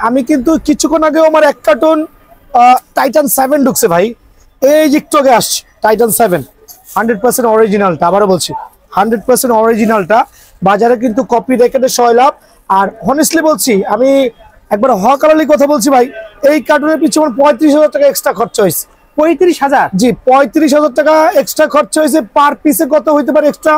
আমি কিন্তু কিছুক্ষণ আগে আমার এক কার্টুন টাইটান 7 ঢুকছে ভাই, এই জিকটকে আসছে টাইটান 7 100% অরিজিনালটা, আবারও বলছি 100% অরিজিনালটা। বাজারে কিন্তু কপি রেকেটে 100 লাভ। আর হনেস্টলি বলছি, আমি একবার হকালি কথা বলছি ভাই, এই কার্টুনের পিছনে আমার 35,000 টাকা এক্সট্রা খরচা হয়েছে। 35,000? জি, 35,000 টাকা এক্সট্রা খরচা হয়েছে। পার পিসে কত হইতে পারে এক্সট্রা?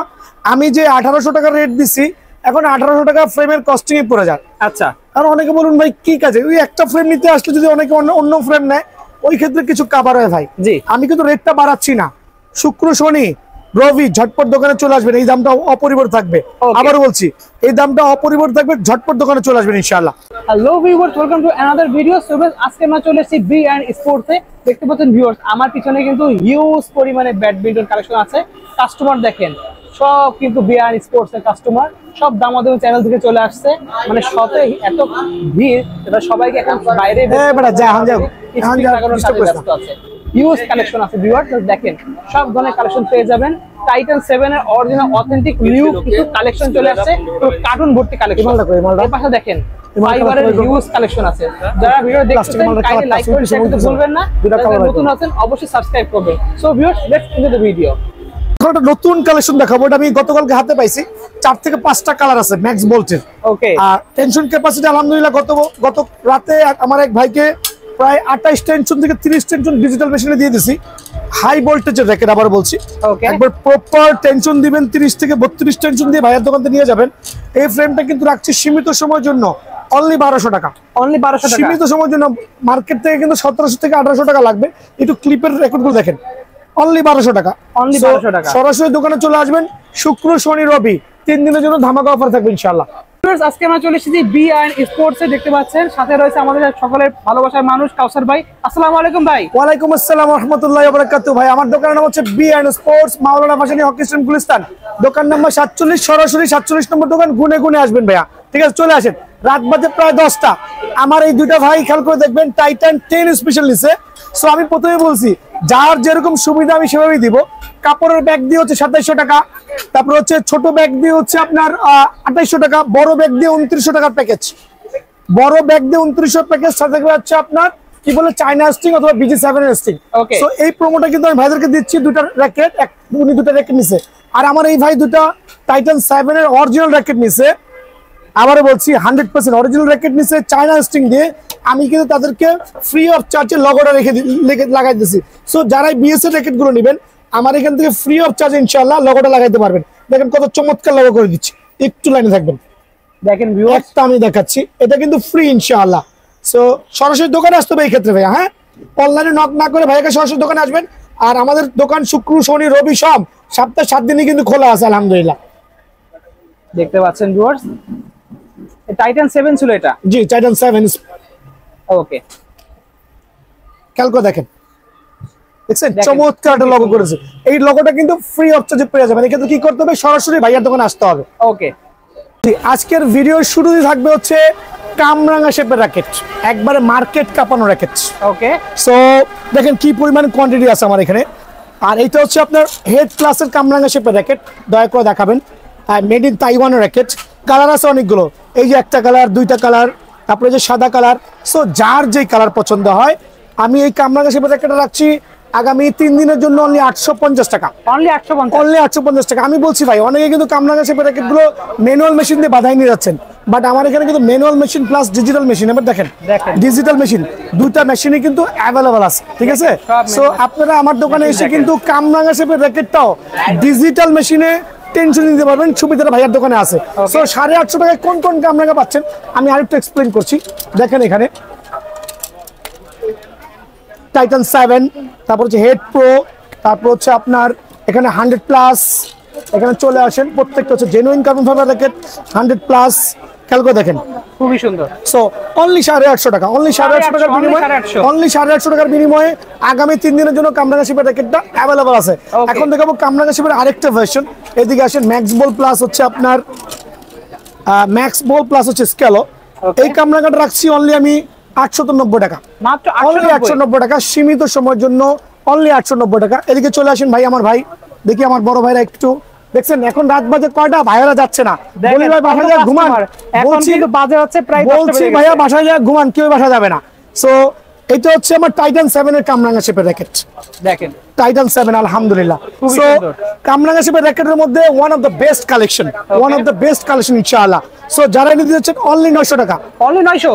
আমি যে 1800 টাকা রেট দিছি, এখন 1800 টাকা ফ্রেমের কস্টিং এ পড়ে যায়। আচ্ছা, আর অনেকে বলুন ভাই কি কাজে, ওই একটা ফ্রেম নিতে আসলে যদি অনেকে অন্য ফ্রেম নেয়, ওই ক্ষেত্রে কিছু কাভার হয় ভাই। জি, আমি কিন্তু রেটটা বাড়াচ্ছি না। শুক্র শনি রবি ঝটপট দোকানে চলে আসবেন, এই দামটা অপরিবর্তিত থাকবে। আবারও বলছি, এই দামটা অপরিবর্তিত থাকবে, ঝটপট দোকানে চলে আসবেন ইনশাআল্লাহ। Hello viewers, welcome to another video. So আজকে আমরা চলে এসেছি বি অ্যান্ড স্পোর্টসে। দেখতে পাচ্ছেন ভিউয়ার্স, আমার পিছনে কিন্তু হিউজ পরিমাণে ব্যাডমিন্টন কালেকশন আছে। কাস্টমার দেখেন, সব কিন্তু বি অ্যান্ড স্পোর্টস এর কাস্টমার, সব দামাদামি চ্যানেল থেকে চলে আসছে। মানে শপে এত ভিড়, এটা সবাইকে এখন বাইরে আছে। হিউজ কালেকশন আছে ভিউয়ার্স, দেখেন সব ধরনের কালেকশন পেয়ে যাবেন। টাইটান 7 এর অরিজিনাল অথেন্টিক নিউ কিছু কালেকশন চলে আসছে, কার্টুন ভর্তি কালেকশন। এই পাশে দেখেন ফাইবারের হিউজ কালেকশন আছে। যারা ভিডিও দেখছেন কাইন্ডলি লাইক করে শেয়ার করতে ভুলবেন না। যারা নতুন আছেন অবশ্যই সাবস্ক্রাইব করবেন। So viewers, let's into the video. এখন একটা নতুন কালেকশন দেখাবো, এটা আমি গতকালকে হাতে পাইছি। 4 থেকে 5টা কালার আছে ম্যাক্স ভোল্টের। ওকে, আর টেনশন ক্যাপাসিটি আলহামদুলিল্লাহ গত রাতে আমার এক ভাইকে প্রায় 28 টেনশন থেকে 30 টেনশন ডিজিটাল মেশিনে দিয়ে দিছি। হাই ভোল্টেজের র্যাকেট, আবার বলছি একবার প্রপার টেনশন দিবেন, 30 থেকে 32 টেনশন দিয়ে ভাইয়ের দোকান থেকে নিয়ে যাবেন। এই ফ্রেমটা কিন্তু রাখছি সীমিত সময়ের জন্য, অনলি 1200 টাকা। অনলি 1200 টাকা সীমিত সময়ের জন্য। মার্কেট থেকে কিন্তু 1700 থেকে 1800 টাকা লাগবে। একটু ক্লিপের রেকর্ডগুলো দেখেন, অনলি 1200 টাকা। অনলি 1200 টাকা। সরাসরি দোকানে চলে আসবেন, শুক্র শনি রবি 3 দিনের জন্য ধামাকা অফার থাকবে ইনশাআল্লাহ। আজকে আমরা চলে এসেছি বি অ্যান্ড স্পোর্টসে। দেখতে পাচ্ছেন সাথে রয়েছে আমাদের সকলের ভালোবাসার মানুষ কাউসার ভাই। আসসালামু আলাইকুম ভাই। ওয়ালাইকুম আসসালাম ওয়া রাহমাতুল্লাহি ওয়া বারাকাতুহু। ভাই, আমার দোকানের নাম হচ্ছে B and sports, Maulana Bhasani hockey stadium Gulistan. দোকান নাম্বার 47, সরাসরি 47 নম্বর দোকান। গুনে গুনে আসবেন ভাইয়া, ঠিক আছে? চলে আসেন। রাত বাজে প্রায় 10টা। আমার এই দুইটা ভাই খেয়াল করে দেখবেন টাইটান 10 স্পেশাল নিছে। সো আমি প্রথমে বলছি, যার যেরকম সুবিধা আমি সেভাবেই দিব। কাপড়ের ব্যাগ দিয়ে হচ্ছে 2700 টাকা, তারপর হচ্ছে ছোট ব্যাগ দিয়ে হচ্ছে আপনার 2800 টাকা, বড় ব্যাগ দিয়ে 2900 টাকার প্যাকেজ। বড় ব্যাগ দিয়ে 2900 প্যাকেজ, সাথে হচ্ছে আপনার কি বলে চায়না স্টিং অথবা BG7 এর স্টিং। সো এই প্রোমোটা কিন্তু আমি ভাইদেরকে দিচ্ছি। দুটো র্যাকেট, উনি দুটো র্যাকেট নিছে। আর আমার এই ভাই দুটো টাইটান 7 এর অরিজিনাল র্যাকেট নিছে। আবারও বলছি 100% অরিজিনাল র্যাকেট নিছে চায়না স্টিং দিয়ে। আমি কিন্তু তাদেরকে ফ্রি অফ চার্জে লগোটা লাগাই দিচ্ছি। সো যারা BS এর র্যাকেট গুলো নেবেন, আমার এখান থেকে ফ্রি অফ চার্জে ইনশাআল্লাহ লগোটা লাগাইতে পারবেন। দেখেন কত চমৎকার লগো করে দিচ্ছি, একটু লাইনে থাকবেন। দেখেন ভিউয়ার্স, একটা আমি দেখাচ্ছি, এটা কিন্তু ফ্রি ইনশাআল্লাহ। সো সরাসরি দোকানে আসতে হবে এই ক্ষেত্রে ভাইয়া। হ্যাঁ, অনলাইনে নক না করে ভাইয়াকে সরাসরি দোকানে আসবেন। আর আমাদের দোকান শুক্র শনি রবি সব সপ্তাহে 7 দিনই কিন্তু খোলা আছে আলহামদুলিল্লাহ। দেখতে পাচ্ছেন ভিউয়ার্স, টাইটান 7 ছিল এটা। জি, টাইটান 7। ওকে, খেয়াল করে দেখেন, দেখছেন চমৎকার একটা লগো করেছে। এই লগোটা কিন্তু ফ্রি অফ চার্জে পেয়ে যাবেন। এক্ষেত্রে কি করতে হবে? সরাসরি ভাইয়ার দোকানে আসতে হবে। ওকে, আজকের ভিডিওর শুরুতেই থাকবে হচ্ছে কামরাঙ্গা শেপের র্যাকেট, একবারে মার্কেট কাঁপানো র্যাকেট। ওকে, সো দেখেন কি পরিমাণ কোয়ান্টিটি আছে আমার এখানে। আর এইটা হচ্ছে আপনার হেড ক্লাসের কামরাঙ্গা শেপের র্যাকেট, দয়া করে দেখাবেন। আর মেড ইন তাইওয়ানের র্যাকেট। কালার আছে অনেকগুলো, এই যে একটা কালার, দুইটা কালার, তারপরে যে সাদা কালার। সো যার যেই কালার পছন্দ হয়, আমি এই কামরাঙ্গা শেপের র্যাকেটটা রাখছি আগামী 3 দিনের জন্য অনলি 850 টাকা। অনলি 850? অনলি 850 টাকা। আমি বলছি ভাই, অনেকে কিন্তু কামরাঙ্গা শেপের র্যাকেটগুলো ম্যানুয়াল মেশিন দিয়ে বাধাই নিয়ে যাচ্ছেন, বাট আমার এখানে কিন্তু manual machine plus digital machine. এবার দেখেন ডিজিটাল মেশিন, দুইটা মেশিনই কিন্তু অ্যাভেলেবল আছে, ঠিক আছে? সো আপনারা আমার দোকানে এসে কিন্তু কামরাঙ্গা শেপের র্যাকেটটাও ডিজিটাল মেশিনে টেনশন নিতে পারবেন। সুবিধাটা ভাইয়ার দোকানে আছে। সো 850 টাকায় কোন কোন কামরাঙ্গা পাচ্ছেন আমি আরেকটু এক্সপ্লেন করছি। দেখেন এখানে টাইটান 7, তারপর হচ্ছে হেড প্রো, তারপর হচ্ছে আপনার এখানে 100+। এখানে চলে আসেন, প্রত্যেকটা হচ্ছে জেনুইন কার্বন ফাইবার র্যাকেট 100+। খেয়াল করে দেখেন, খুবই সুন্দর। সো অনলি 850 টাকা। অনলি 850 টাকার বিনিময়ে, অনলি 850 টাকার বিনিময়ে আগামী 3 দিনের জন্য কামরাঙ্গা শেপের র্যাকেটটা অ্যাভেলেবল আছে। এখন দেখাবো কামরাঙ্গা শেপের আরেকটা ভার্সন। এদিকে আসেন, ম্যাক্স বল প্লাস হচ্ছে আপনার ম্যাক্স বল প্লাস হচ্ছে স্কেলো। এই কামরাঙ্গাটা রাখছি অনলি আমি 890 টাকা, মাত্র 890 টাকা, সীমিত সময়ের জন্য অনলি 890 টাকা। এদিকে চলে আসেন ভাই, আমার ভাই দেখি আমার বড় ভাইরা একটু দেখছেন এখন রাত বাজে কয়টা, ভাইয়ারা যাচ্ছে না, বলি ভাই বাসায় যা ঘুমান, বলছি বাজে হচ্ছে প্রায় বলছি ভাইয়া বাসায় যা ঘুমান, কেউ বাসা যাবে না। সো এটা হচ্ছে আমার টাইটান 7 এর কামরাঙ্গা শেপের র্যাকেট, দেখেন টাইটান 7 আলহামদুলিল্লাহ। সো কামরাঙ্গা শেপের র্যাকেটের মধ্যে one of the best collection, one of the best collection ইনশাআল্লাহ। সো যারা নিতে যাচ্ছেন অনলি 900 টাকা, অনলি 900।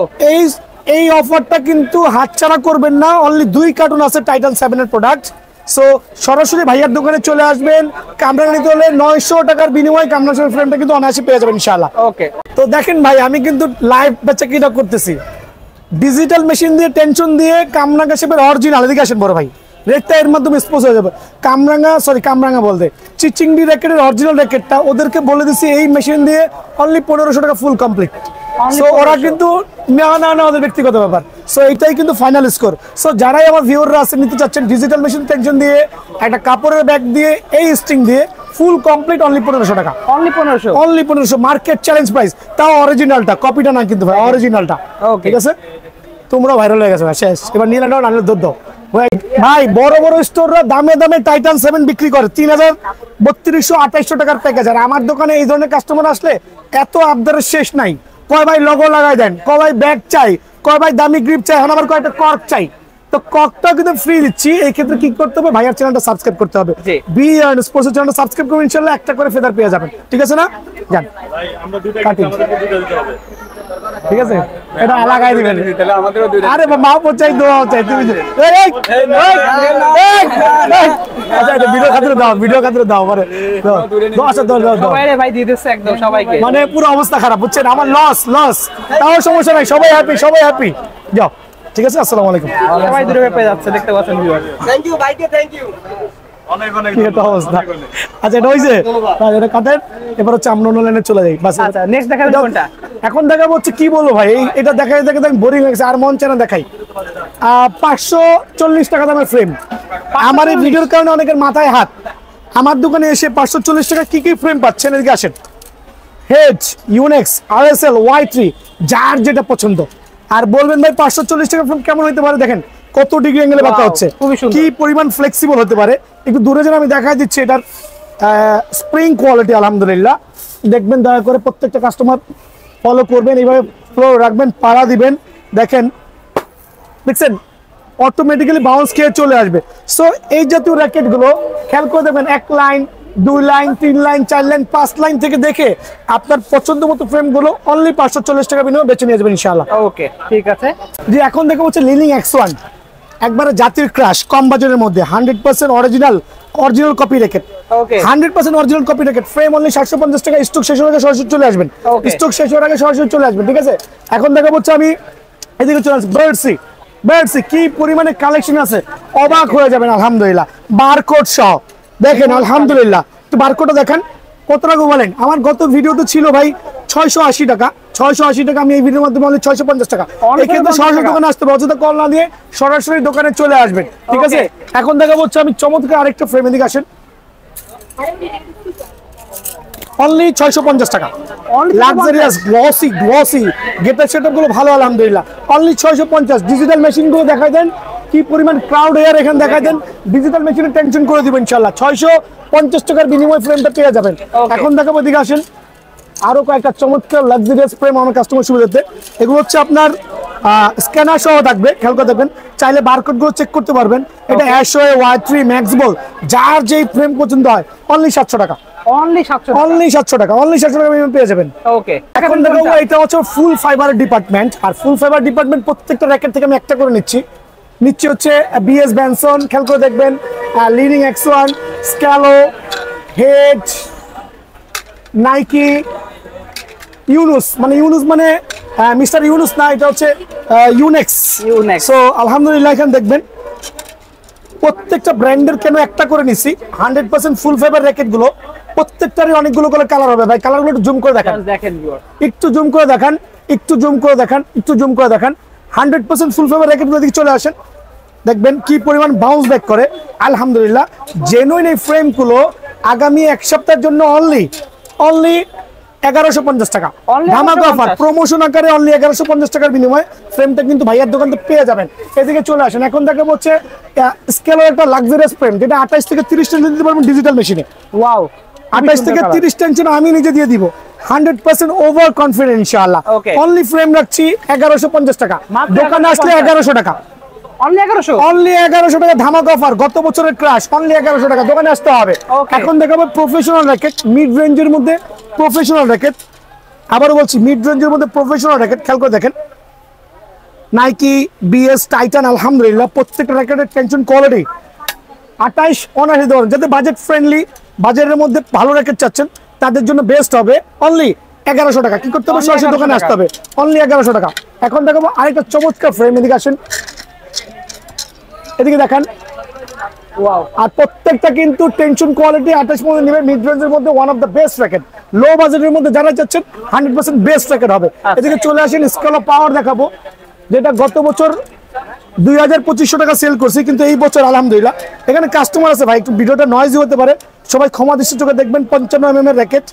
এই অফারটা কিন্তু হাতছাড়া করবেন না, অনলি 2 কার্টুন আছে টাইটান 7 এর প্রোডাক্ট। সো সরাসরি ভাইয়ার দোকানে চলে আসবেন, কামরাঙ্গা নিতে হলে 900 টাকার বিনিময়ে কামরাঙ্গা শেপের ফ্রেমটা কিন্তু অনায়াসে পেয়ে যাবেন ইনশাআল্লাহ। ওকে, তো দেখেন ভাই আমি কিন্তু লাইভ বেচাকেনা করতেছি, ডিজিটাল মেশিন দিয়ে টেনশন দিয়ে কামরাঙ্গা শেপের অরিজিনাল, এদিকে আসেন বড় ভাই, রেটটা এর মাধ্যমে স্পোজ হয়ে যাবে। কামরাঙ্গা বলতে চিচিংডি র্যাকেটের অরিজিনাল র্যাকেটটা ওদেরকে বলে দিছি এই মেশিন দিয়ে অনলি 1500 টাকা ফুল কমপ্লিট। সো ওরা কিন্তু না ওদের ব্যক্তিগত ব্যাপার। সো এইটাই কিন্তু ফাইনাল স্কোর। সো যারাই আমার ভিউয়াররা আছে নিতে চাচ্ছেন ডিজিটাল মেশিন টেনশন দিয়ে একটা কাপড়ের ব্যাগ দিয়ে এই স্ট্রিং দিয়ে ফুল কমপ্লিট অনলি 1500 টাকা, only 1500, only 1500 market challenge price, তাও অরিজিনালটা, কপিটা না কিন্তু ভাই, অরিজিনালটা। ঠিক আছে, তোমরা ভাইরাল হয়ে গেছে ভাই, শেষ। এবার নিলে নাও, নাহলে দৌড় দাও ভাই। বড় বড় স্টোররা দামে দামে টাইটান 7 বিক্রি করে 3300-2800 টাকার প্যাকেজ, আর আমার দোকানে এই ধরনের কাস্টমার আসলে এত আবদারের শেষ নাই। কয় ভাই লোগো লাগাই দেন, কয় ভাই ব্যাগ চাই, কয় ভাই দামি গ্রিপ চাই, এখন আবার কয়টা কর্ক চাই। তো ককটা কিন্তু ফ্রি দিচ্ছি। এই ক্ষেত্রে কি করতে হবে, ভাইয়ার চ্যানেলটা সাবস্ক্রাইব করতে হবে, বি এন্ড স্পোর্টস চ্যানেলটা সাবস্ক্রাইব করবেন, ইনশাআল্লাহ একটা করে ফেদার পেয়ে যাবেন। ঠিক আছে না, জান ভাই আমরা দুইটা কাটিং, আমাদেরকে দুইটা দিতে হবে। ঠিক আছে, এটা লাগাই দিবেন। তাহলে আমাদেরও দুইটা। আরে মা পচাই দোয়া চাই, তুমি আচ্ছা এটা ভিডিও খাতিরে দাও, ভিডিও খাতিরে দাও, মানে দাও, আচ্ছা দাও দাও দাও। সবাই ভাই দিয়ে দিচ্ছে একদম সবাইকে, মানে পুরো অবস্থা খারাপ, বুঝছেন, আমার লস, তাও সমস্যা নাই, সবাই হ্যাপি। যাও, ঠিক আছে, আসসালামু আলাইকুম। সবাই দূরে পেয়ে যাচ্ছে, দেখতে পাচ্ছেন ভিউয়ার। থ্যাংক ইউ ভাইকে, থ্যাংক ইউ। অনেক কি একটা অবস্থা। আচ্ছা এটা হইছে, এটা কাটেন, এবার হচ্ছে আমরা অন্য লাইনে চলে যাই বাস। আচ্ছা নেক্সট দেখাবেন কোনটা? এখন দেখাবো হচ্ছে কি বলবো ভাই, এটা দেখাই বোরিং লাগছে, আর মন চায় না দেখাই। 540 টাকা দামের ফ্রেম। আমার এই ভিডিওর কারণে অনেকের মাথায় হাত। আমার দোকানে এসে 540 টাকা কি ফ্রেম পাচ্ছেন, এদিকে আসেন। হেড, ইউনেক্স, RSL, Y3, যার যেটা পছন্দ। আর বলবেন ভাই 540 টাকা ফ্রেম কেমন হতে পারে, দেখেন কত ডিগ্রি অ্যাঙ্গেলে বাঁকা হচ্ছে, কি পরিমাণ ফ্লেক্সিবল হতে পারে। একটু দূরে যেন আমি দেখাই দিচ্ছি, এটার স্প্রিং কোয়ালিটি আলহামদুলিল্লাহ। দেখবেন দয়া করে প্রত্যেকটা কাস্টমার ফলো করবেন, এইভাবে ফ্লো রাখবেন, পাড়া দিবেন, দেখেন দেখছেন অটোমেটিক্যালি বাউন্স খেয়ে চলে আসবে। সো এই জাতীয় র্যাকেটগুলো খেয়াল করে দেখবেন 1 line, 2 line, 3 line, 4 line, 5 line থেকে দেখে আপনার পছন্দ মতো ফ্রেমগুলো অনলি 540 টাকা বিনিময়ে বেছে নিয়ে যাবেন ইনশাআল্লাহ। ওকে, ঠিক আছে। যে এখন দেখা হচ্ছে লিনিং X1, একবারে জাতির ক্রাশ, কম বাজেটের মধ্যে 100% অরিজিনাল কপি র্যাকেট। ওকে, 100% original copy racket, frame only 750 টাকা। স্টক শেষ হওয়ার আগে সরাসরি চলে আসবেন, স্টক শেষ হওয়ার আগে সরাসরি চলে আসবেন। ঠিক আছে, এখন দেখা হচ্ছে আমি এদিকে চলে আসছি। বার্ডসি কি পরিমাণে কালেকশন আছে, অবাক হয়ে যাবেন আলহামদুলিল্লাহ। বারকোড সহ দেখেন আলহামদুলিল্লাহ, একটু বারকোডটা দেখেন কত টাকা বলেন। আমার গত ভিডিওতে ছিল ভাই 680 টাকা, 680 টাকা, আমি এই ভিডিওর মাধ্যমে অনলি 650 টাকা। এক্ষেত্রে সরাসরি দোকানে আসতে হবে, অযথা কল না দিয়ে সরাসরি দোকানে চলে আসবেন। ঠিক আছে, এখন দেখা হচ্ছে আমি চমৎকার আরেকটা ফ্রেম, এদিকে আসেন, অনলি 650 টাকা। লাক্সারিয়াস গ্লসি গেটের সেটআপ গুলো ভালো আলহামদুলিল্লাহ, অনলি 650। ডিজিটাল মেশিন গুলো দেখাই দেন, কি পরিমাণ ক্রাউড এয়ার এখানে দেখাই দেন, ডিজিটাল মেশিনের টেনশন করে দিবেন ইনশাআল্লাহ। 650 টাকার বিনিময়ে ফ্রেমটা পেয়ে যাবেন। এখন দেখাবো, এদিকে আসেন, আরো কয়েকটা চমৎকার লাক্সারিয়াস ফ্রেম আমার কাস্টমার সুবিধাতে। এগুলো হচ্ছে আপনার স্ক্যানার সহ থাকবে, খেয়াল করে দেখবেন, চাইলে বারকোড গুলো চেক করতে পারবেন। এটা অ্যাশওয়ে, Y3, ম্যাক্সবল, যার যেই ফ্রেম পছন্দ হয় অনলি 700 টাকা, অনলি 700 টাকা, অনলি 700 টাকা পেয়ে যাবেন। ওকে, এখন দেখাবো, এটা হচ্ছে ফুল ফাইবারের ডিপার্টমেন্ট। আর ফুল ফাইবার ডিপার্টমেন্ট প্রত্যেকটা র্যাকেট থেকে আমি একটা করে নিচ্ছি হচ্ছে BS ব্যানসন, খেয়াল করে দেখবেন, লিনিং X1, স্ক্যালো, হেড, নাইকি, ইউনুস মানে মিস্টার ইউনুস না, এটা হচ্ছে ইউনেক্স। সো আলহামদুলিল্লাহ এখানে দেখবেন প্রত্যেকটা ব্র্যান্ডের কেন একটা করে নিছি। 100% ফুল ফাইবার র্যাকেট গুলো প্রত্যেকটারই অনেকগুলো করে কালার হবে ভাই। কালারগুলো একটু জুম করে দেখান, একটু জুম করে দেখান। 100% ফুল ফাইবার র্যাকেট গুলো দিকে চলে আসেন, দেখবেন কি পরিমাণ বাউন্স ব্যাক করে আলহামদুলিল্লাহ। জেনুইন এই ফ্রেম গুলো আগামী এক সপ্তাহের জন্য অনলি 1150 টাকা ধামাকা অফার, প্রমোশন আকারে অনলি 1150 টাকার বিনিময়ে ফ্রেমটা কিন্তু ভাইয়ার দোকান থেকে পেয়ে যাবেন। এদিকে চলে আসেন, এখন দেখাবো হচ্ছে স্কেলের একটা লাক্সারিয়াস ফ্রেম, যেটা 28 থেকে 30 টাকা দিতে পারবেন ডিজিটাল মেশিনে। ওয়াও, 28 থেকে 30 টেনশন আমি নিজে দিয়ে দিব 100% ওভার কনফিডেন্ট ইনশাআল্লাহ। Okay. অনলি ফ্রেম রাখছি 1150 টাকা, মাত্র দোকানে আসলে 1100 টাকা, অনলি 1100। অনলি 1100 টাকা ধামাকা অফার, গত বছরের ক্রাশ, অনলি 1100 টাকা, দোকানে আসতে হবে। Okay. এখন দেখাবো প্রফেশনাল র‍্যাকেট, মিড রেঞ্জের মধ্যে প্রফেশনাল র‍্যাকেট, আবারও বলছি মিড রেঞ্জের মধ্যে প্রফেশনাল র‍্যাকেট। খেয়াল করে দেখেন নাইকি, বিএস, টাইটান, আলহামদুলিল্লাহ প্রত্যেকটা র‍্যাকেটের টেনশন কোয়ালিটি 28 অনায়াসে দেওয়া যাতে বাজেট ফ্রেন্ডলি, বাজারের মধ্যে ভালো র‍্যাকেট চাচ্ছেন তাদের জন্য বেস্ট হবে। অনলি 1100 টাকা। কি করতে হবে? Only সরাসরি 1100 দোকানে আসতে হবে, অনলি 1100 টাকা। এখন দেখাবো আরেকটা চমৎকার ফ্রেম, এদিকে আসেন, এদিকে দেখেন। ওয়াও, আর প্রত্যেকটা কিন্তু টেনশন কোয়ালিটি 28 মধ্যে নেবে, মিড রেঞ্জের মধ্যে one of the best racket, low বাজেটের মধ্যে যারা চাচ্ছেন 100% বেস্ট র‍্যাকেট হবে। এদিকে চলে আসেন স্কেল অফ পাওয়ার দেখাবো, যেটা গত বছর 2200 টাকা সেল করছি, কিন্তু এই বছর আলহামদুলিল্লাহ এখানে কাস্টমার আছে ভাই, একটু ভিডিওটা নয়েজি হতে পারে, সবাই ক্ষমা দৃষ্টি চোখে দেখবেন। 55 mm এর র‍্যাকেট,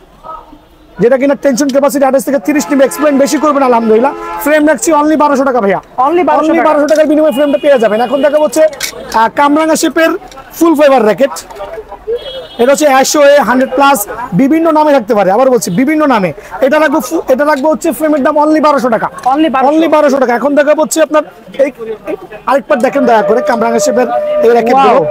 যেটা কিনা টেনশন ক্যাপাসিটি 28 থেকে 30 নিবে, এক্সপ্লেইন বেশি করবেন আলহামদুলিল্লাহ। ফ্রেম রাখছি অনলি 1200 টাকা ভাইয়া, অনলি 1200 টাকার বিনিময়ে ফ্রেমটা পেয়ে যাবেন। এখন দেখা হচ্ছে কামরাঙ্গা শেপের ফুল ফাইবার র‍্যাকেট, এটা হচ্ছে অ্যাশোয়ে 100+, বিভিন্ন নামে থাকতে পারে, আবার বলছি বিভিন্ন নামে। এটা রাখবো হচ্ছে ফ্রেমের দাম অনলি 1200 টাকা, অনলি অনলি 1200 টাকা। এখন দেখা হচ্ছে আপনার আরেকবার দেখেন দয়া করে কামরাঙ্গা শেপের এই র‍্যাকেট গুলো,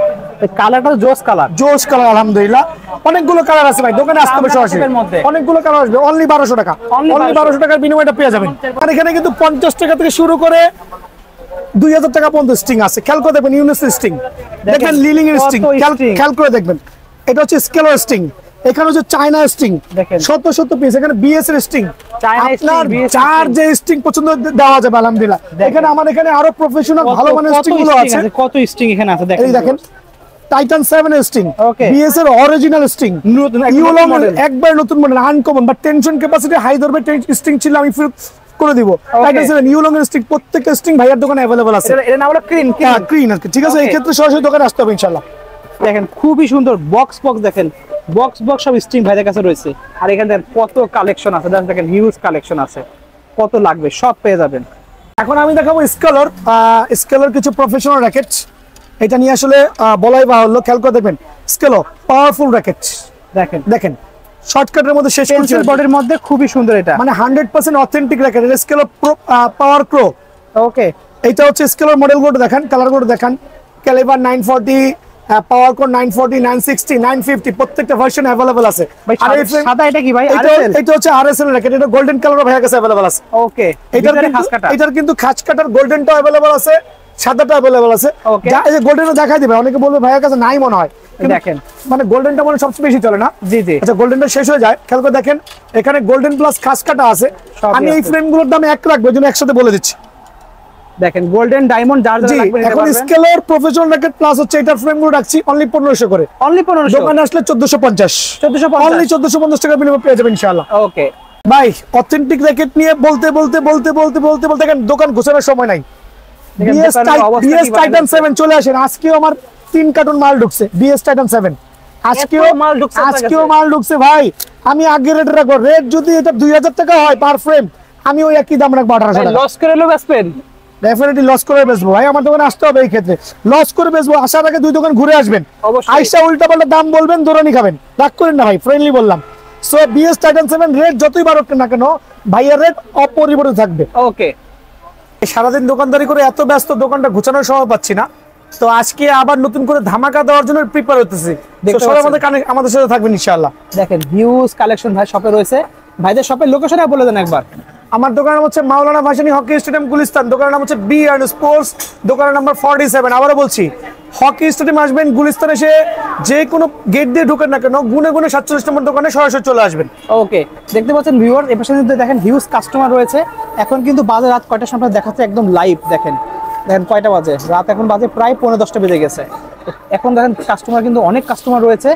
কালারটা জোস কালার, জোশ কালার আলহামদুলিল্লাহ। অনেকগুলো কালার আছে ভাই, দোকানে আসতে হবে সরাসরি, কামরাঙ্গা শেপের মধ্যে। অনেকগুলো কালার আসবে, অনলি 1200 টাকা, Only অনলি 1200 টাকার বিনিময়টা পেয়ে যাবেন। আর এখানে কিন্তু 50 টাকা থেকে শুরু করে 2000 টাকা পর্যন্ত স্ট্রিং আছে। খেয়াল করে দেখবেন ইউনিস স্ট্রিং, দেখেন লিলিং এর কত স্ট্রিং, string। খেয়াল করে দেখবেন। এটা হচ্ছে স্কেলার স্ট্রিং, এখানে হচ্ছে চায়না স্ট্রিং, দেখেন। শত শত পিস, এখানে বিএস এর স্ট্রিং, চায়না string, আপনার BS যার string। যে স্ট্রিং পছন্দ দেওয়া যাবে আলহামদুলিল্লাহ। এখানে আমার এখানে আরো প্রফেশনাল ভালো মানের স্ট্রিং গুলো আছে, কত স্ট্রিং এখানে আছে এই দেখেন টাইটান 7 এর স্ট্রিং, Okay. বিএস এর অরিজিনাল স্ট্রিং, নতুন একদম ইউলং model। একবার নতুন model, uncommon, but tension capacity high ধরবে স্ট্রিং ছিল আমি ফিল করে দিব। টাইটান 7 ইউলং এর স্ট্রিং প্রত্যেকটা স্ট্রিং ভাইয়ার দোকানে अवेलेबल আছে। এটা নাম হলো ক্রিন। হ্যাঁ ক্রিন আছে, ঠিক আছে। এই Okay. ক্ষেত্রে সরাসরি দোকানে আসতে হবে ইনশাআল্লাহ। দেখেন খুবই সুন্দর বক্স দেখেন, বক্স সব স্ট্রিং ভাইদের কাছে রয়েছে। আর এখানে দেখেন কত কালেকশন আছে, দেখেন হিউজ কালেকশন আছে, কত লাগবে সব পেয়ে যাবেন। এখন আমি দেখাবো স্কেলার কিছু প্রফেশনাল র‍্যাকেট, এটা নিয়ে আসলে বলাই বাহুল্য। খেয়াল করে দেখবেন স্কেলো পাওয়ারফুল র‍্যাকেট, দেখেন শর্টকাটের মধ্যে শেষ করছি, পেন্সিল বডির মধ্যে খুবই সুন্দর, এটা মানে 100% অথেন্টিক র‍্যাকেট। এটা স্কেলো পাওয়ার ক্রো, ওকে। এইটা হচ্ছে স্কেলার মডেল গুলো দেখেন, কালার গুলো দেখেন, ক্যালিবার 940, পাওয়ার কোর 940, 960, 950 প্রত্যেকটা ভার্সন अवेलेबल আছে। ভাই আর এই frame- সাদা এটা কি ভাই? আরএসএল। এটা হচ্ছে আরএসএল র‍্যাকেট, এটা গোল্ডেন কালার ভাইয়া কাছে अवेलेबल আছে। ওকে, এটার কিন্তু খাঁজ কাটার গোল্ডেনটা अवेलेबल আছে, সাদাটা अवेलेबल আছে। Okay. এই যে গোল্ডেনও দেখাই দিবে, অনেকে বলবে ভাইয়ার কাছে নাই মনে হয়, কিন্তু দেখেন মানে গোল্ডেনটা মনে হয় সবচেয়ে বেশি চলে না। জি জি, আচ্ছা গোল্ডেনটা শেষ হয়ে যায়, খেয়াল করে দেখেন এখানে গোল্ডেন প্লাস খাঁজ কাটা আছে। সবই আমি এই আছে। ফ্রেমগুলোর দাম এক রাখবো, এই জন্য একসাথে বলে দিচ্ছি। দেখেন গোল্ডেন ডায়মন্ড যার জি, যার লাগবে নিতে এখন পারবেন। স্কেলার প্রফেশনাল র‍্যাকেট প্লাস হচ্ছে এটার ফ্রেমগুলো রাখছি অনলি 1500 করে, অনলি 1500, দোকানে আসলে 1450, 1450 অনলি 1450 টাকা বিনিময়ে পেয়ে যাবেন ইনশাআল্লাহ। ওকে ভাই অথেন্টিক র‍্যাকেট নিয়ে বলতে এখন দোকান গোছানোর সময় নাই। দেখেন বিএস দোকানের অবস্থা বিএস কি টাইটান বানিয়েছে। 7 চলে আসেন, আজকেও আমার 3 কার্টন মাল ঢুকছে বিএস টাইটান 7, আজকেও এত মাল ঢুকছে আপনার আজকেও কাছে? মাল ঢুকছে ভাই। আমি আগে রেট রাখবো, রেট যদি এটা 2000 টাকা হয় পার ফ্রেম, আমি ওই একই দাম রাখবো 1800 টাকা। লস করে লো বেসপেন, ডেফিনেটলি লস করে বেচবো ভাই, আমার দোকানে আসতে হবে। এই ক্ষেত্রে লস করে বেচবো, আসার আগে 2 দোকান ঘুরে আসবেন, অবশ্যই। আইসা উল্টাপাল্টা দাম বলবেন, দৌড়ানি খাবেন, রাগ করেন না ভাই, ফ্রেন্ডলি বললাম। সো বিএস টাইটান 7 রেট যতই বাড়ুক না কেন ভাইয়ের রেট অপরিবর্তিত থাকবে। ওকে। সারাদিন দোকানদারি করে এত ব্যস্ত, দোকানটা গুছানোর সময় পাচ্ছি না, তো আজকে আবার নতুন করে ধামাকা দেওয়ার জন্য প্রিপেয়ার হতেছি। তো সবাই আমাদের সাথে থাকবেন ইনশাআল্লাহ। দেখেন হিউজ কালেকশন ভাই শপে রয়েছে। ভাইদের শপের লোকেশনটা বলে দেন একবার। আমার দোকানের নাম হচ্ছে মাওলানা ভাসানী হকি স্টেডিয়াম গুলিস্তান, দোকানের নাম হচ্ছে বি অ্যান্ড স্পোর্টস, দোকানের নাম্বার 47। আবারও বলছি হকি স্টেডিয়াম আসবেন, গুলিস্তান এসে যে কোনো গেট দিয়ে ঢুকেন না কেন গুনে 47 নম্বর দোকানে সরাসরি চলে আসবেন। ওকে, দেখতে পাচ্ছেন ভিউয়ার এর পাশে কিন্তু দেখেন হিউজ কাস্টমার রয়েছে। এখন কিন্তু বাজে রাত কয়টার সময় দেখাচ্ছে একদম লাইভ, দেখেন কয়টা বাজে, রাত এখন বাজে প্রায় 9:30 বেজে গেছে। এখন দেখেন কাস্টমার কিন্তু অনেক কাস্টমার রয়েছে।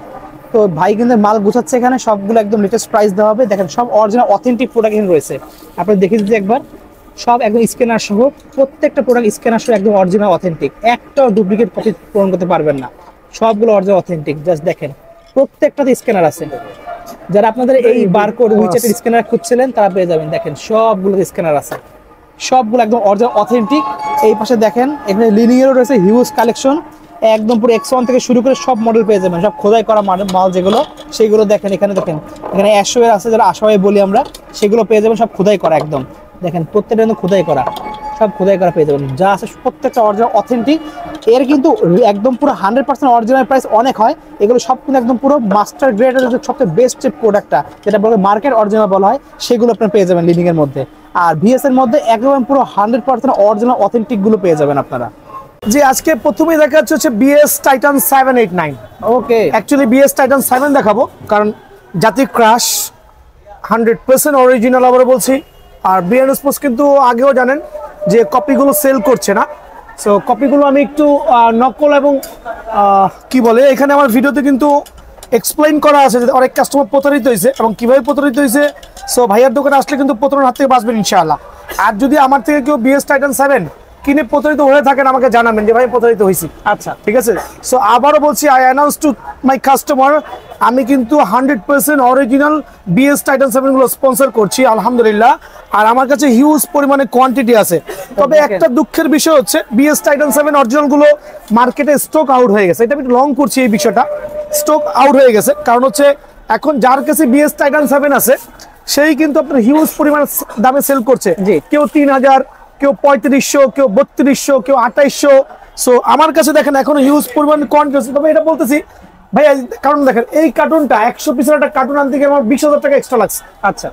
তো ভাই কিন্তু মাল গুছাচ্ছে, এখানে সবগুলো একদম লেটেস্ট প্রাইস দেওয়া হবে। দেখেন সব অরিজিনাল অথেন্টিক প্রোডাক্ট এখানে রয়েছে, আপনি দেখে দিতে একবার। সব একদম স্ক্যানার সহ, প্রত্যেকটা প্রোডাক্ট স্ক্যানার সহ একদম অরিজিনাল অথেন্টিক, একটাও ডুপ্লিকেট কপি পূরণ করতে পারবেন না, সবগুলো অরিজিনাল অথেন্টিক। জাস্ট দেখেন প্রত্যেকটাতে স্ক্যানার আছে। যারা আপনাদের এই বারকোড উইচ্যাটের স্ক্যানার খুঁজছিলেন তারা পেয়ে যাবেন। দেখেন সবগুলোতে স্ক্যানার আছে, সবগুলো একদম অরিজিনাল অথেন্টিক। এই পাশে দেখেন এখানে লিনিয়ারও রয়েছে হিউজ কালেকশন, একদম পুরো X1 থেকে শুরু করে সব মডেল পেয়ে যাবেন, সব খোদাই করা মাল যেগুলো সেগুলো দেখেন, এখানে দেখেন এখানে অ্যাশোয়ের আছে যারা আশাওয়াই বলি আমরা, সেগুলো পেয়ে যাবেন সব খোদাই করা একদম। দেখেন প্রত্যেকটা কিন্তু খোদাই করা, সব খোদাই করা পেয়ে যাবেন, যা আছে প্রত্যেকটা অরিজিনাল অথেন্টিক। এর কিন্তু একদম পুরো 100% অরিজিনাল প্রাইস অনেক হয়, এগুলো সব কিন্তু একদম পুরো মাস্টার গ্রেডের সবচেয়ে বেস্ট প্রোডাক্টটা যেটা বলে মার্কেট অরিজিনাল বলা হয়, সেগুলো আপনারা পেয়ে যাবেন লিভিং এর মধ্যে। আর ভিএস এর মধ্যে একদম পুরো 100% অরিজিনাল অথেন্টিক গুলো পেয়ে যাবেন আপনারা। যে আজকে প্রথমেই দেখা যাচ্ছে হচ্ছে বিএস টাইটান 789। ওকে, অ্যাকচুয়ালি বিএস টাইটান 7 দেখাবো কারণ জাতি ক্রাশ 100% অরিজিনাল আবার বলছি। আর বিএন স্পোর্টস কিন্তু আগেও জানেন যে কপিগুলো সেল করছে না, সো কপিগুলো আমি একটু নকল এবং কি বলে এখানে আমার ভিডিওতে কিন্তু এক্সপ্লেইন করা আছে যে অনেক কাস্টমার প্রতারিত হয়েছে এবং কিভাবে প্রতারিত হয়েছে। সো ভাইয়ার দোকানে আসলে কিন্তু প্রতারণার হাত থেকে বাঁচবেন ইনশাআল্লাহ। আর যদি আমার থেকে কেউ বিএস টাইটান 7 কিনে প্রতারিত হয়ে থাকেন আমাকে জানাবেন যে ভাই প্রতারিত হয়েছি। আচ্ছা ঠিক আছে, সো আবারও বলছি I announce to my customer আমি কিন্তু 100% অরিজিনাল বিএস টাইটান 7 গুলো স্পন্সর করছি আলহামদুলিল্লাহ। আর আমার কাছে হিউজ পরিমাণে কোয়ান্টিটি আছে, তবে একটা দুঃখের বিষয় হচ্ছে বিএস টাইটান 7 অরিজিনাল গুলো মার্কেটে স্টক আউট হয়ে গেছে। এটা আমি একটু লং করছি এই বিষয়টা, স্টক আউট হয়ে গেছে কারণ হচ্ছে এখন যার কাছে বিএস টাইটান 7 আছে সেই কিন্তু আপনার হিউজ পরিমাণ দামে সেল করছে, কেউ 3000, কেউ 3500, কেউ 3200, কেউ 2800। সো আমার কাছে দেখেন এখনো হিউজ পরিমাণ কোয়ান্টিটি আছে। তবে এটা বলতেছি ভাই কারণ দেখেন এই কার্টুনটা 100 পিসের একটা কার্টুন আনতে গিয়ে আমার 20,000 টাকা এক্সট্রা লাগছে। আচ্ছা,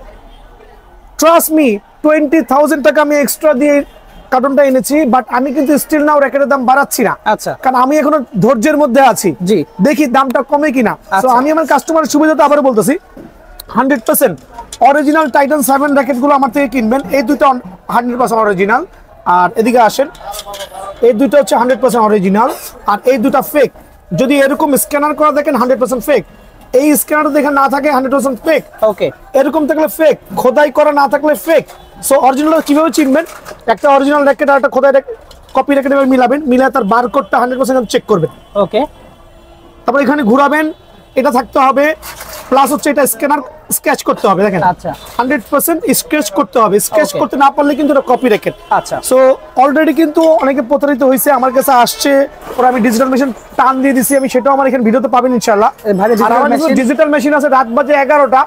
ট্রাস্ট মি 20,000 টাকা আমি এক্সট্রা দিয়ে কার্টুনটা এনেছি, বাট আমি কিন্তু স্টিল নাও র্যাকেটের দাম বাড়াচ্ছি না। আচ্ছা, কারণ আমি এখনো ধৈর্যের মধ্যে আছি, জি দেখি দামটা কমে কিনা। তো আমি আমার কাস্টমারের সুবিধাটা আবারও বলতেছি 100% অরিজিনাল টাইটান 7 র্যাকেটগুলো আমার থেকে কিনবেন। এই দুটো 100% অরিজিনাল, আর এদিকে আসেন এই দুটো হচ্ছে 100% অরিজিনাল, আর এই দুটো ফেক। যদি এরকম স্ক্যানার করা দেখেন 100% ফেক, এই স্ক্যানারটা দেখে না থাকে 100% ফেক। ওকে, এরকম থাকলে ফেক, খোদাই করা না থাকলে ফেক। সো অরিজিনাল কিভাবে চিনবেন? একটা অরিজিনাল র্যাকেট আর একটা খোদাই কপি র্যাকেট মিলাবেন, মিলায় তার বারকোডটা 100% চেক করবেন। ওকে, তারপর এখানে ঘোরাবেন, এটা থাকতে হবে, প্লাস হচ্ছে এটা স্ক্যানার স্কেচ করতে হবে। দেখেন আচ্ছা 100% স্কেচ করতে হবে, স্কেচ করতে না পারলে কিন্তু এটা কপি র্যাকেট। আচ্ছা, সো অলরেডি কিন্তু অনেকে প্রতারিত হয়েছে, আমার কাছে আসছে, ওরা আমি ডিজিটাল মেশিন টান দিয়ে দিছি, আমি সেটাও আমার এখানে ভিডিওতে পাবেন ইনশাআল্লাহ। আর আমার ডিজিটাল মেশিন আছে, রাত বাজে 11টা,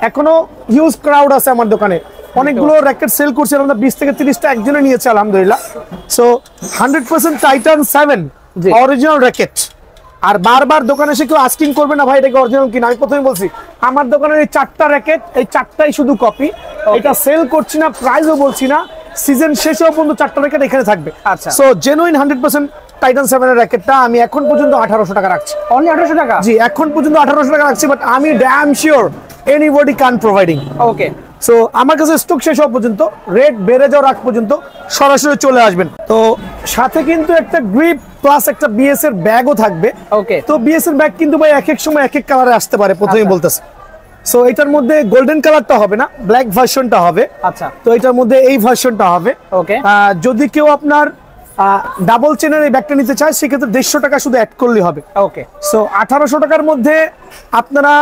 এখনো হিউজ ক্রাউড আছে আমার দোকানে, অনেকগুলো র্যাকেট সেল করছে, আমরা 20 থেকে 30টা একজনে নিয়েছে আলহামদুলিল্লাহ। So 100% Titan 7 original racket. আর বারবার দোকানে এসে কেউ আস্কিং করবে না ভাই এটা কি অরিজিনাল কিনা। আমি প্রথমে বলছি আমার দোকানের এই 4টা র্যাকেট, এই 4টাই শুধু কপি, এটা সেল করছি না, প্রাইসও বলছি না, সিজন শেষেও পর্যন্ত 4টা র্যাকেট এখানে থাকবে। আচ্ছা, সো জেনুইন 100% টাইটান 7 এর র্যাকেটটা আমি এখন পর্যন্ত 1800 টাকা রাখছি। অনলি 1800 টাকা? জি, এখন পর্যন্ত 1800 টাকা রাখছি, বাট আমি damn sure anybody can providing. Okay, so আমার কাছে স্টক শেষ হওয়া পর্যন্ত, রেট বেড়ে যাওয়ার আগ পর্যন্ত সরাসরি চলে আসবেন। তো সাথে কিন্তু একটা গ্রিপ প্লাস একটা বিএস এর ব্যাগও থাকবে। ওকে, তো বিএস এর ব্যাগ কিন্তু ভাই এক এক সময় এক এক কালারে আসতে পারে, প্রথমেই বলতেছে। সো এটার মধ্যে গোল্ডেন কালারটা হবে না, ব্ল্যাক ভার্সনটা হবে। আচ্ছা, তো এটার মধ্যে এই ভার্সনটা হবে। ওকে, যদি কেউ আপনার ডাবল চেনের এই ব্যাগটা নিতে চায় সেক্ষেত্রে 150 টাকা শুধু অ্যাড করলেই হবে। ওকে, সো 1800 টাকার মধ্যে আপনারা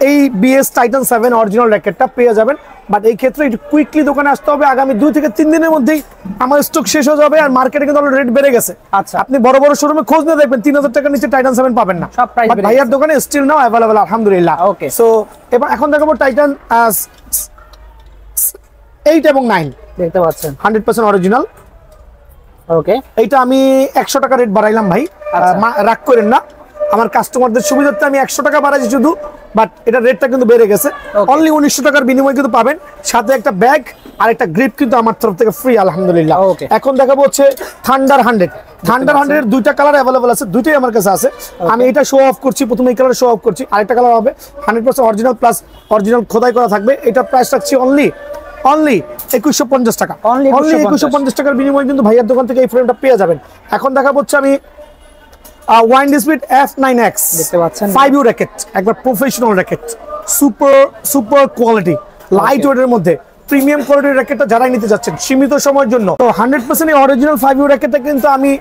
এই বিএস টাইটান 7 অরিজিনাল র্যাকেটটা পেয়ে যাবেন। বাট এই ক্ষেত্রে একটু কুইকলি দোকানে আসতে হবে, আগামী 2 থেকে 3 দিনের মধ্যেই আমার স্টক শেষ হয়ে যাবে। আর মার্কেটে কিন্তু রেট বেড়ে গেছে। আচ্ছা, আপনি বড় বড় শোরুমে খোঁজ নিয়ে দেখবেন 3000 টাকার নিচে টাইটান 7 পাবেন না, সব প্রাইস বেড়ে ভাইয়ার দোকানে স্টিল নাও अवेलेबल আলহামদুলিল্লাহ। ওকে, সো এবার এখন দেখাবো টাইটান 8 এবং 9 দেখতে পাচ্ছেন 100% অরিজিনাল। ওকে, এইটা আমি 100 টাকা রেট বাড়াইলাম ভাই, রাগ করেন না, আমার কাস্টমারদের সুবিধার্থে আমি 100 টাকা বাড়াইছি শুধু, বাট এটা রেটটা কিন্তু বেড়ে গেছে। অনলি 1900 টাকার বিনিময়ে কিন্তু পাবেন, সাথে একটা ব্যাগ আর একটা গ্রিপ কিন্তু আমার তরফ থেকে ফ্রি আলহামদুলিল্লাহ। এখন দেখাবো হচ্ছে থান্ডার 100। থান্ডার 100 এর দুইটা কালার अवेलेबल আছে, দুইটাই আমার কাছে আছে। আমি এটা শো অফ করছি, প্রথমে এই কালার শো অফ করছি, আরেকটা কালার হবে 100% অরিজিনাল প্লাস অরিজিনাল খোদাই করা থাকবে। এটা প্রাইস রাখছি অনলি 2150 টাকা। অনলি 2150 টাকার বিনিময়ে কিন্তু ভাইয়ার দোকান থেকে এই ফ্রেমটা পেয়ে যাবেন। এখন দেখাবো হচ্ছে আমি ওয়াইন্ড স্পিড F9X দেখতে পাচ্ছেন, 5U র্যাকেট, একবার professional racket, super quality, light ওয়েটের মধ্যে প্রিমিয়াম কোয়ালিটির র্যাকেটটা যারাই নিতে যাচ্ছেন সীমিত সময়ের জন্য, তো 100% এই অরিজিনাল 5U র্যাকেটটা কিন্তু আমি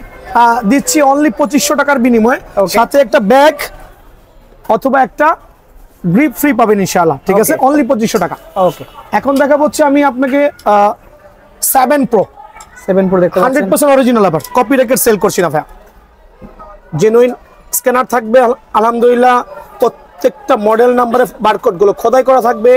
দিচ্ছি অনলি 2500 টাকার বিনিময়ে, সাথে একটা ব্যাগ অথবা একটা গ্রিপ ফ্রি পাবেন ইনশাআল্লাহ। ঠিক আছে, অনলি 2500 টাকা। ওকে, এখন দেখাবো হচ্ছে আমি আপনাকে 7 Pro দেখতে পাচ্ছেন 100% অরিজিনাল, আবার কপি র্যাকেট সেল করছি না ভাই। জেনুইন স্ক্যানার থাকবে আলহামদুলিল্লাহ, প্রত্যেকটা মডেল নাম্বারে বারকোড গুলো খোদাই করা থাকবে।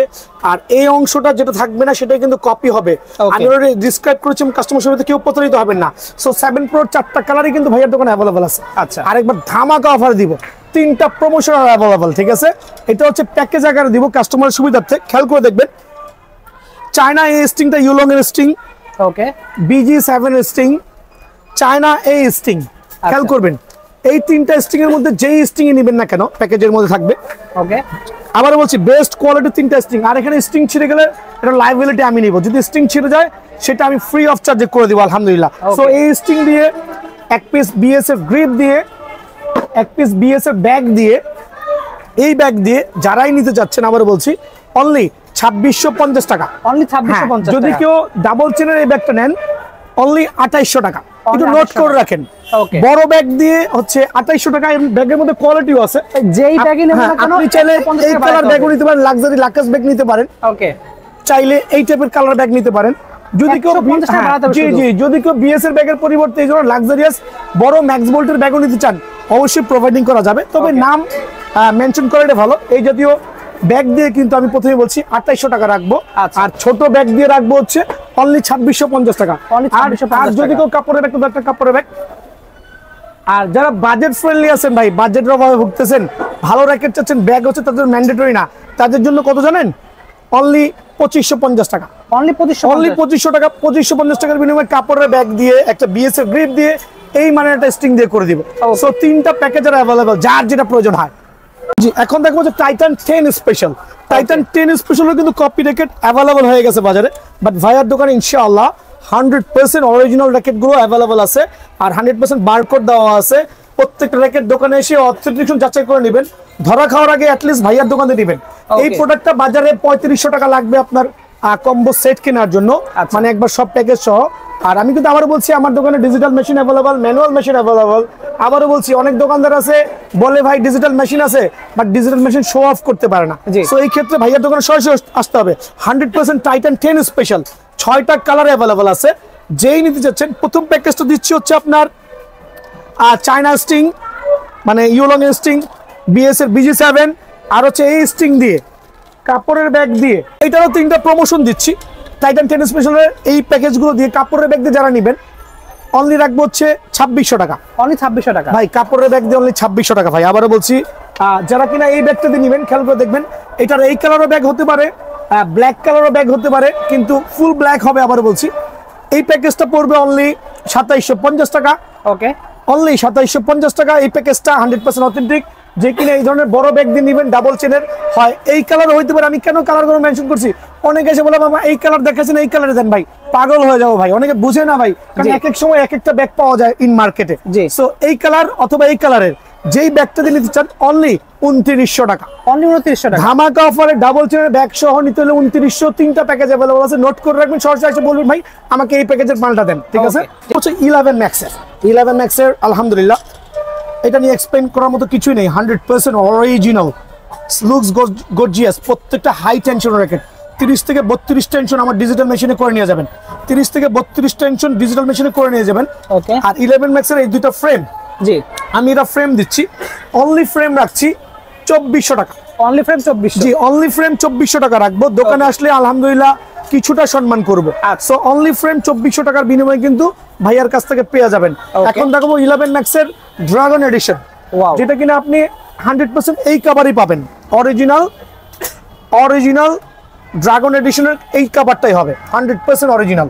আর এই অংশটা যেটা থাকবে না সেটাই কিন্তু কপি হবে। আমি অলরেডি ডিসক্রাইব করেছি, কাস্টমার সাথে কেউ প্রতারিত হবেন না। সো 7 Pro 4টা কালারই কিন্তু ভাইয়ার দোকানে অ্যাভেলেবল আছে। আচ্ছা, আরেকবার ধামাকা অফার দিব, 3টা প্রমোশন অ্যাভেলেবল, ঠিক আছে? এটা হচ্ছে প্যাকেজ আকারে দিব কাস্টমারের সুবিধার্থে। খেয়াল করে দেখবেন, চায়না এই স্টিংটা ইউলং এর স্টিং, ওকে, BG7 এর স্টিং, চায়না এই স্টিং। খেয়াল করবেন এই 3টা স্টিং এর মধ্যে যেই স্টিং এ নেবেন না কেন প্যাকেজের মধ্যে থাকবে। ওকে, আবার বলছি বেস্ট কোয়ালিটি 3টা স্টিং। আর এখানে স্টিং ছিঁড়ে গেলে এটা লাইবিলিটি আমি নিব, যদি স্টিং ছিঁড়ে যায় সেটা আমি ফ্রি অফ চার্জে করে দিব আলহামদুলিল্লাহ। সো এই স্টিং দিয়ে, এক পিস BS-এর গ্রিপ দিয়ে, এক পিস BS-এর ব্যাগ দিয়ে, এই ব্যাগ দিয়ে যারাই নিতে যাচ্ছেন আবার বলছি অনলি 2650 টাকা। অনলি 2650 যদি কেউ ডাবল চেনের এই ব্যাগটা নেন অনলি 2800 টাকা। একটু নোট করে রাখেন, বড় ব্যাগ দিয়ে হচ্ছে 2800 টাকা। ব্যাগের মধ্যে কোয়ালিটিও আছে, যেই ব্যাগই নেবেন না কেন আপনি চাইলে এই কালার ব্যাগও নিতে পারেন, লাক্সারি লাকাস ব্যাগ নিতে পারেন, ওকে, চাইলে এই টাইপের কালার ব্যাগ নিতে পারেন। যদি কেউ যদি কেউ BS এর ব্যাগের পরিবর্তে এই ধরনের লাক্সারিয়াস বড় ম্যাক্স বোল্টের ব্যাগও নিতে চান অবশ্যই প্রোভাইডিং করা যাবে, তবে নাম মেনশন করে এটা ভালো। এই জাতীয় ব্যাগ দিয়ে কিন্তু আমি প্রথমে বলছি 2800 টাকা রাখবো, আর ছোট ব্যাগ দিয়ে রাখবো হচ্ছে অনলি 2650 টাকা। আর যদি কেউ কাপড়ের ব্যাগ, তো একটা কাপড়ের ব্যাগ। আর যারা বাজেট ফ্রেন্ডলি আছেন ভাই, বাজেটের অভাবে ভুগতেছেন, ভালো র্যাকেট চাচ্ছেন, ব্যাগ হচ্ছে তাদের ম্যান্ডেটরি না, তাদের জন্য কত জানেন? অনলি 2550 টাকা। অনলি 2500 টাকা। 2550 টাকার বিনিময়ে কাপড়ের ব্যাগ দিয়ে, একটা BS এর গ্রিপ দিয়ে, এই মানে একটা স্টিং দিয়ে করে দিব। সো 3টা প্যাকেজের অ্যাভেলেবল, যার যেটা প্রয়োজন হয়। জি, এখন দেখবো যে টাইটান 10 স্পেশাল। টাইটান 10 স্পেশালও কিন্তু কপি র্যাকেট অ্যাভেলেবল হয়ে গেছে বাজারে, বাট ভাইয়ার দোকানে ইনশাআল্লাহ 100% অরিজিনাল র্যাকেট গুলো অ্যাভেলেবল আছে, আর 100% বারকোড দেওয়া আছে। প্রত্যেকটা র্যাকেট দোকানে এসে অথেন্টিকেশন যাচাই করে নেবেন, ধরা খাওয়ার আগে অ্যাটলিস্ট ভাইয়ার দোকানে নেবেন। এই প্রোডাক্টটা বাজারে 3500 টাকা লাগবে আপনার কম্বো সেট কেনার জন্য, মানে একবার সব প্যাকেজ সহ। আর আমি কিন্তু আবারও বলছি আমার দোকানে digital machine available, manual machine available. আবারও বলছি অনেক দোকানদার আছে বলে ভাই ডিজিটাল মেশিন আছে, but digital machine show off করতে পারে না। সো এই ক্ষেত্রে ভাইয়ার দোকানে সরাসরি আসতে হবে। 100% টাইটান 10 স্পেশাল, 6টা কালার অ্যাভেলেবল আছে। যেই নিতে চাচ্ছেন, প্রথম প্যাকেজটা দিচ্ছি হচ্ছে আপনার চায়না স্টিং, মানে ইউলং এর স্টিং, BS এর BG7, আর হচ্ছে এই স্টিং দিয়ে কাপড়ের ব্যাগ দিয়ে। এইটারও 3টা প্রমোশন দিচ্ছি টাইটান 10 স্পেশালের। এই প্যাকেজগুলো দিয়ে কাপড়ের ব্যাগ দিয়ে যারা নেবেন অনলি রাখবো হচ্ছে 2600 টাকা। অনলি 2600 টাকা ভাই, কাপড়ের ব্যাগ দিয়ে অনলি 2600 টাকা ভাই। আবারও বলছি যারা কিনা এই ব্যাগটা দিয়ে নেবেন, খেয়াল করে দেখবেন এটার এই কালারও ব্যাগ হতে পারে, ব্ল্যাক কালারও ব্যাগ হতে পারে, কিন্তু ফুল ব্ল্যাক হবে। আবারও বলছি এই প্যাকেজটা পড়বে অনলি 2750 টাকা। ওকে, অনলি 2750 টাকা। এই প্যাকেজটা 100% অথেন্টিক। যে কিনা এই ধরনের বড় ব্যাগ দিয়ে নেবেন, ডাবল চেনের হয়, এই কালার হইতে পারে। আমি কেন কালারগুলো মেনশন করছি, অনেকে এসে বলে বাবা এই কালার দেখাচ্ছেন, এই কালারে দেন। ভাই পাগল হয়ে যাবো ভাই, অনেকে বুঝে না ভাই, কারণ এক এক সময় এক একটা ব্যাগ পাওয়া যায় ইন মার্কেটে। সো এই কালার অথবা এই কালারের যেই ব্যাগটা দিয়ে নিতে চান অনলি 2900 টাকা। অনলি 2900 টাকা। ধামাকা অফারে ডাবল চেনের ব্যাগ সহ নিতে হলে 2900। 3টা প্যাকেজ অ্যাভেলেবল আছে, নোট করে রাখবেন। সরাসরি এসে বলবেন ভাই আমাকে এই প্যাকেজের মালটা দেন, ঠিক আছে? হচ্ছে 11 ম্যাক্সের। 11 ম্যাক্সের আলহামদুলিল্লাহ এটা নিয়ে এক্সপ্লেইন করার মতো কিছুই নেই, 100% অরিজিনাল, লুকস গর্জিয়াস। প্রত্যেকটা হাই টেনশন র্যাকেট, 30 থেকে 32 টেনশন আমার ডিজিটাল মেশিনে করে নিয়ে যাবেন। 30 থেকে 32 টেনশন ডিজিটাল মেশিনে করে নিয়ে যাবেন। ওকে, আর 11 ম্যাক্সের এই দুটো ফ্রেম, জি আমি এটা ফ্রেম দিচ্ছি, অনলি ফ্রেম রাখছি 2400 টাকা। Only frame 2400? জি, অনলি ফ্রেম 2400 টাকা রাখবো। দোকানে আসলে আলহামদুলিল্লাহ কিছুটা সম্মান করবো। সো অনলি ফ্রেম 2400 টাকার বিনিময়ে কিন্তু ভাইয়ার কাছ থেকে পেয়ে যাবেন। এখন দেখাবো 11 ম্যাক্সের ড্রাগন এডিশন, যেটা কিনা আপনি 100% এই কাভারই পাবেন। অরিজিনাল ড্রাগন এডিশনের এই কাভারটাই হবে 100% অরিজিনাল,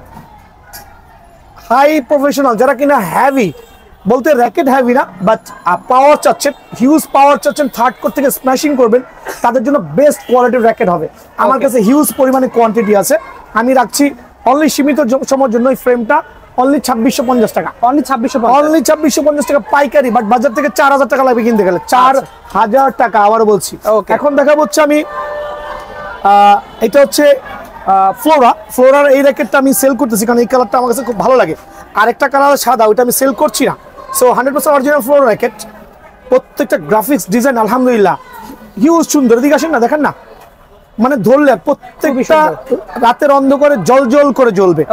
হাই প্রফেশনাল। যারা কিনা হ্যাভি, বলতে র্যাকেট হ্যাভি না, বাট পাওয়ার চাচ্ছেন, হিউজ পাওয়ার চাচ্ছেন, থার্ড কোর থেকে স্ম্যাশিং করবেন, তাদের জন্য বেস্ট কোয়ালিটির র্যাকেট হবে। আমার কাছে হিউজ পরিমাণে কোয়ান্টিটি আছে, আমি রাখছি অনলি সীমিত সময়ের জন্য এই ফ্রেমটা অনলি 2650 টাকা। অনলি 2650 টাকা পাইকারি, বাট বাজার থেকে 4000 টাকা লাগবে কিনতে গেলে, 4000 টাকা। আবার বলছি এখন দেখা হচ্ছে আমি এটা হচ্ছে ফ্লোরার এই র্যাকেটটা আমি সেল করতেছি, কারণ এই কালারটা আমার কাছে খুব ভালো লাগে। আরেকটা কালার সাদা, ওইটা আমি সেল করছি না। সো 100% অরিজিনাল ফ্লোরার র্যাকেট, প্রত্যেকটা গ্রাফিক্স ডিজাইন আলহামদুলিল্লাহ হিউজ সুন্দর। এদিকে আসেন না, দেখেন না, মানে ধরলে প্রত্যেকটা রাতের অন্ধকারে জল জল করে জ্বলবে।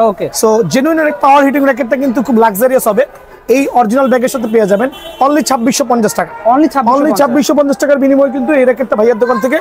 সো জেনুইন পাওয়ার হিটিং র্যাকেটটা কিন্তু খুব লাক্সারিয়াস হবে। এই অরিজিনাল ব্যাগের সাথে পেয়ে যাবেন অনলি 2650 টাকা। অনলি অনলি 2650 টাকার বিনিময়ে কিন্তু এই র্যাকেটটা ভাইয়ার দোকান থেকে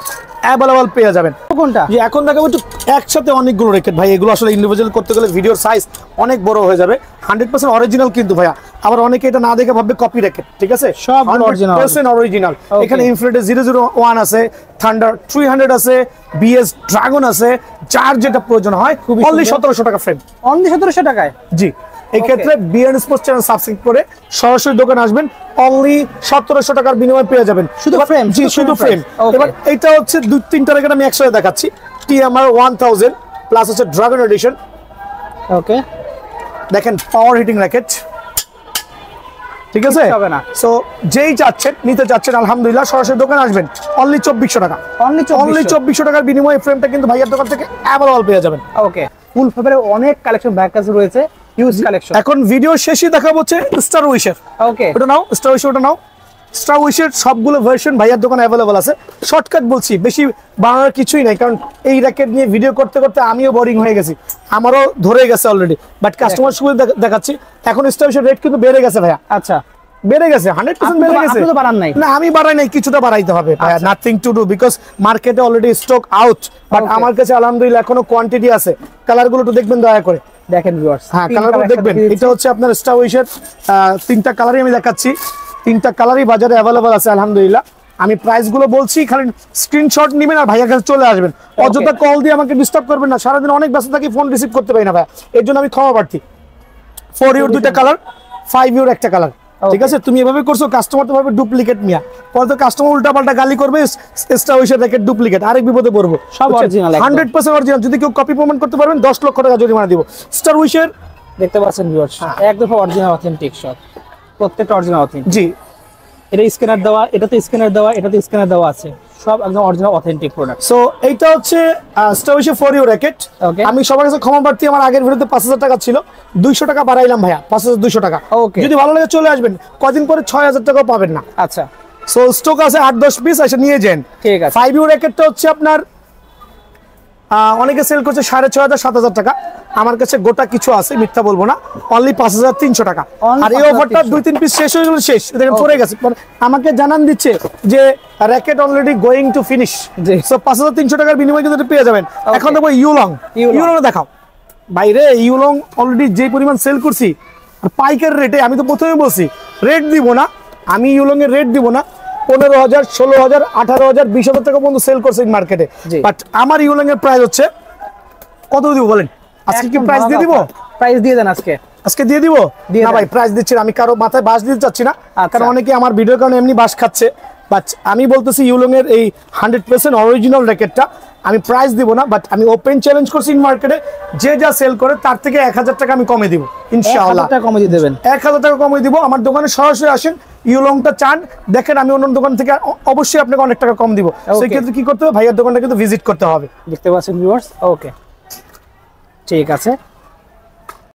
অ্যাভেলেবল পেয়ে যাবেন। কোনটা? যে এখন দেখাবো একটু একসাথে অনেকগুলো র্যাকেট ভাই, এগুলো আসলে ইন্ডিভিজুয়াল করতে গেলে ভিডিওর সাইজ অনেক বড় হয়ে যাবে। 100% অরিজিনাল কিন্তু ভাইয়া, আবার অনেকে এটা না দেখে ভাববে কপি র্যাকেট, ঠিক আছে? সব অরিজিনাল। 100% অরিজিনাল। এখানে ইনফিনিটি 001 আছে, থান্ডার 300 আছে, বিএস ড্রাগন আছে, যার যেটা প্রয়োজন হয়। অনলি 1700 টাকা ফ্রেম। অনলি 1700 টাকায়। জি, এই ক্ষেত্রে বিএন স্পোর্টস চ্যানেল সাবস্ক্রাইব করে সরাসরি দোকানে আসবেন, অনলি 1700 টাকার বিনিময়ে পেয়ে যাবেন শুধু ফ্রেম। জি, শুধু ফ্রেম। এবার এটা হচ্ছে 2-3টা র্যাকেট আমি একসাথে দেখাচ্ছি। টিএমআর 1000 প্লাস হচ্ছে ড্রাগন এডিশন। ওকে, দেখেন পাওয়ার হিটিং র্যাকেট, ঠিক আছে? হবে না। সো যেই চাচ্ছেন নিতে চাচ্ছেন আলহামদুলিল্লাহ সরাসরি দোকানে আসবেন, অনলি 2400 টাকা। অনলি অনলি 2400 টাকার বিনিময়ে ফ্রেমটা কিন্তু ভাইয়ার দোকান থেকে অ্যাভেলেবল পেয়ে যাবেন। ওকে, ফুল ফেভারে অনেক কালেকশন ব্যাগ কাছে রয়েছে, হিউজ কালেকশন। এখন ভিডিও শেষে দেখাবো হচ্ছে স্টার উইশের। ওকে, ওটা নাও, স্টার উইশ ওটা নাও। স্টার উইশের সবগুলো ভার্সন ভাইয়ার দোকানে অ্যাভেলেবল আছে। শর্টকাট বলছি, বেশি বানানোর কিছুই নাই, কারণ এই র্যাকেট নিয়ে ভিডিও করতে করতে আমিও বোরিং হয়ে গেছি, আমারও ধরে গেছে অলরেডি। বাট কাস্টমার সুবিধা দেখাচ্ছি। এখন স্টার উইশের রেট কিন্তু বেড়ে গেছে ভাইয়া, আচ্ছা বেড়ে গেছে, 100% বেড়ে গেছে। আপনি তো বাড়ান নাই? না, আমি বাড়াই নাই, কিছুটা বাড়াইতে হবে ভাইয়া, নাথিং টু ডু, বিকজ মার্কেটে অলরেডি স্টক আউট। বাট আমার কাছে আলহামদুলিল্লাহ এখনো কোয়ান্টিটি আছে। কালারগুলো একটু দেখবেন দয়া করে। দেখেন ভিউয়ার্স, হ্যাঁ, কালারগুলো দেখবেন। এটা হচ্ছে আপনার স্টার উইশের 3টা কালারই আমি দেখাচ্ছি। 3টা কালারই বাজারে অ্যাভেলেবল আছে আলহামদুলিল্লাহ। আমি প্রাইসগুলো বলছি, খালি স্ক্রিনশট নেবেন আর ভাইয়ার কাছে চলে আসবেন। অযথা কল দিয়ে আমাকে ডিস্টার্ব করবেন না, সারাদিন অনেক ব্যস্ত থাকি, ফোন রিসিভ করতে পারি না ভাইয়া, এর জন্য আমি ক্ষমা প্রার্থী। 4 ইউর 2টা কালার, 5 ইউর 1টা কালার, ঠিক আছে? তুমি এভাবে করছো, কাস্টমার তো ভাবে ডুপ্লিকেট মিয়া, পরে তো কাস্টমার উল্টা পাল্টা গালি করবে, স্টার উইশের র্যাকেট ডুপ্লিকেট, আরেক বিপদে পড়বো। সব অরিজিনাল, 100% অরিজিনাল। যদি কেউ কপি প্রমাণ করতে পারবেন 10 লক্ষ টাকা জরিমানা দিব। স্টার উইশের দেখতে পাচ্ছেন ভিউয়ার্স, একদম অরিজিনাল অথেন্টিক সব, প্রত্যেকটা অরিজিনাল অথেন্টিক। জি, এটা স্ক্যানার দেওয়া, এটাতে স্ক্যানার দেওয়া, এটাতে স্ক্যানার দেওয়া আছে, সব একদম অরিজিনাল অথেন্টিক প্রোডাক্ট। সো এইটা হচ্ছে স্টার উইশের 4 ইউর র্যাকেট। Okay. আমি সবার কাছে ক্ষমা প্রার্থী, আমার আগের ভিডিওতে 5000 টাকা ছিল, 200 টাকা বাড়াইলাম ভাইয়া, 5200 টাকা। Okay. যদি ভালো লাগে চলে আসবেন, কদিন পরে 6000 টাকাও পাবেন না। আচ্ছা, সো স্টক আছে 8-10 পিস, এসে নিয়ে যান। ঠিক আছে। 5 ইউর র্যাকেটটা হচ্ছে আপনার অনেকে সেল করছে 6500-7000 টাকা, আমার কাছে গোটা কিছু আছে, মিথ্যা বলবো না, অনলি 5300 টাকা। Only আর এই অফারটা 2-3 পিস শেষ হয়ে গেল, শেষ দেখেন পড়ে গেছে। আমাকে জানান দিচ্ছে যে racket already going to finish. G. So 5300 টাকার বিনিময়ে কিন্তু এটা পেয়ে যাবেন। এখন দেখো ইউলং, ইউলং দেখাও বাইরে। ইউলং অলরেডি যে পরিমাণ সেল করছি, আর পাইকারি রেটে, আমি তো প্রথমে বলছি রেট দিব না, আমি ইউলং এর রেট দিব না। 15,000, 16,000, 18,000, 20,000 টাকা পর্যন্ত সেল করছে মার্কেটে। বাট আমার ইউলং এর প্রাইস হচ্ছে কত দিব বলেন? আজকে কি প্রাইস দিয়ে দিব? প্রাইস দিয়ে দেন আজকে। আজকে দিয়ে দিব না ভাই, প্রাইস দিচ্ছি না, আমি কারো মাথায় বাস দিতে চাচ্ছি না, কারণ অনেকে আমার ভিডিওর কারণে এমনি বাস খাচ্ছে। বাট আমি বলতেছি ইউলং এর এই 100% অরিজিনাল র্যাকেটটা আমি প্রাইস দিব না, বাট আমি ওপেন চ্যালেঞ্জ করছি ইন মার্কেটে, যে যা সেল করে তার থেকে 1000 টাকা আমি কমে দিব ইনশাআল্লাহ। 1000 টাকা কমে দিয়ে দেবেন? 1000 টাকা কমে দিব। আমার দোকানে সরাসরি আসেন, ইউলংটা চান দেখেন, আমি অন্য দোকান থেকে অবশ্যই আপনাকে অনেক টাকা কম দিব। সেই ক্ষেত্রে কি করতে হবে, ভাইয়ার দোকানটা কিন্তু ভিজিট করতে হবে। দেখতে পাচ্ছেন ভিউয়ার্স। ওকে, ঠিক আছে।